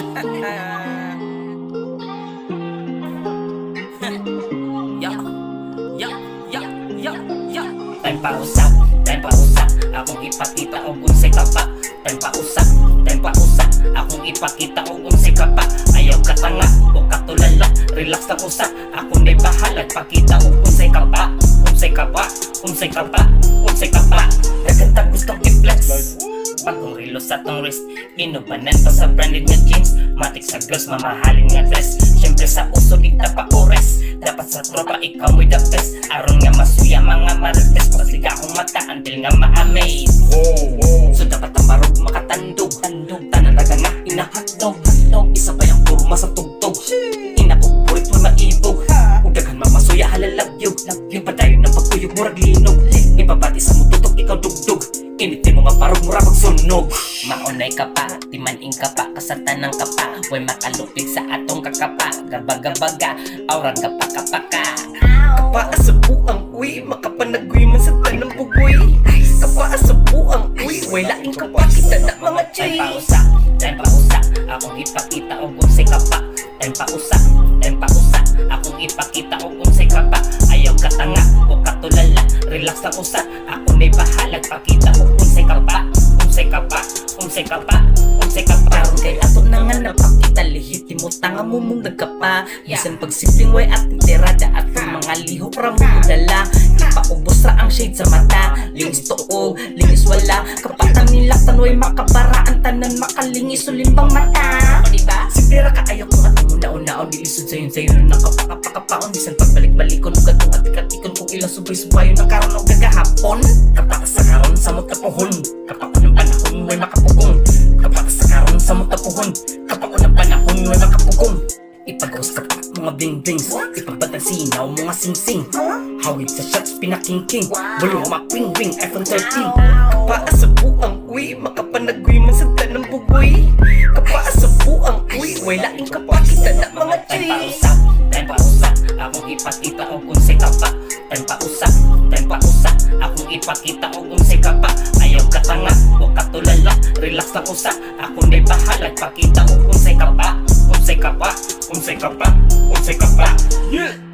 Time pa usap, akong ipakita og unsay ka pa. Time pa usap, akong ipakita og unsay ka pa. Ayaw ka tanga o katulala, relax lang usa. Ako na'y bahala, pakita og unsay ka pa. Unsay ka pa, unsay ka pa, unsay ka pa. Nagkanta gustong i-flex, bagong relo sa tong wrist. Inubanan pa sa branded nga jeans, matik sa girls, mamahalin nga dress. Siyempre sa uso di ta pa ores, dapat sa tropa ikaw mo'y the best. Aron nga masuya mga marites, pasiga akong mata andil nga ma-amaze. So dapat ang marog makatandog, tanan na nga inahatdog. Isa ba yung turma sa tugtog, inakupurit mo maibog. Udaghan mamasuya halalagyog, yung padayon ng pagkuyog murag linog. Ibabati sa mututok ikaw dugdog, initin mo nga parang mura magsunog. Maunay ka pa, timaning ka pa, kasantanang ka pa. Huwag makalupig sa atong kakapa, gabaga-baga, aurang kapaka-paka. Kapaas sa buang uy, makapanagui man sa tanang bugoy. Kapaas sa buang uy, way laing kapakita na mga chay. Time pa usap, akong ipakita og unsay ka pa. Time pa usap, akong ipakita og unsay ka pa. Ayaw ka tanga o katulala, relax lang usa. Ako na'y bahalag, pakita og unsay ka pa. Unsay ka pa, unsay ka pa, unsay ka pa. Karon kay ato na nga napakita, lehitimo tanga mo mong nagkapa. Bisan pag simpleng way at tirada at mga liho ra mo dala. Ipaubos ra ang shade sa mata, lingis tuog, lingis wala. Kapatang nila tanway makabara, ang tanan makalingis o limbang mata. O diba? Simple ra ka ayaw kung atong una-unaon, dilisod sayon na nakapakapakapaon. Bisan pagbalik-balikon o gatong atik-atikon kung ilang subay-subayon na karon o gagahapon. Kapakas sa karon sa mutapuhon, kapakon ng panahon may makapugong. Kapakas sa karon sa mutapuhon, kapakon ng panahon may makapugong. Ipagos ka pa mga bling-blings, ipagbatag sinaw mga sing-sing. Hawid sa shots pinakingking, bulong maping-wing iPhone 13. Kapaas sa buang uy, makapanagui man sa tanang bugoy. Kapaas sa buang uy, way laing kapakita na mga chay. Time pa usap, akong ipakita og unsay ka pa. Time pa usap, akong ipakita og unsay ka pa. Ayaw ka tanga o katulala, relax lang usa. Ako na'y bahalag, pakita og unsay ka pa. Unsay ka pa, unsay ka pa, unsay ka pa. Yeah!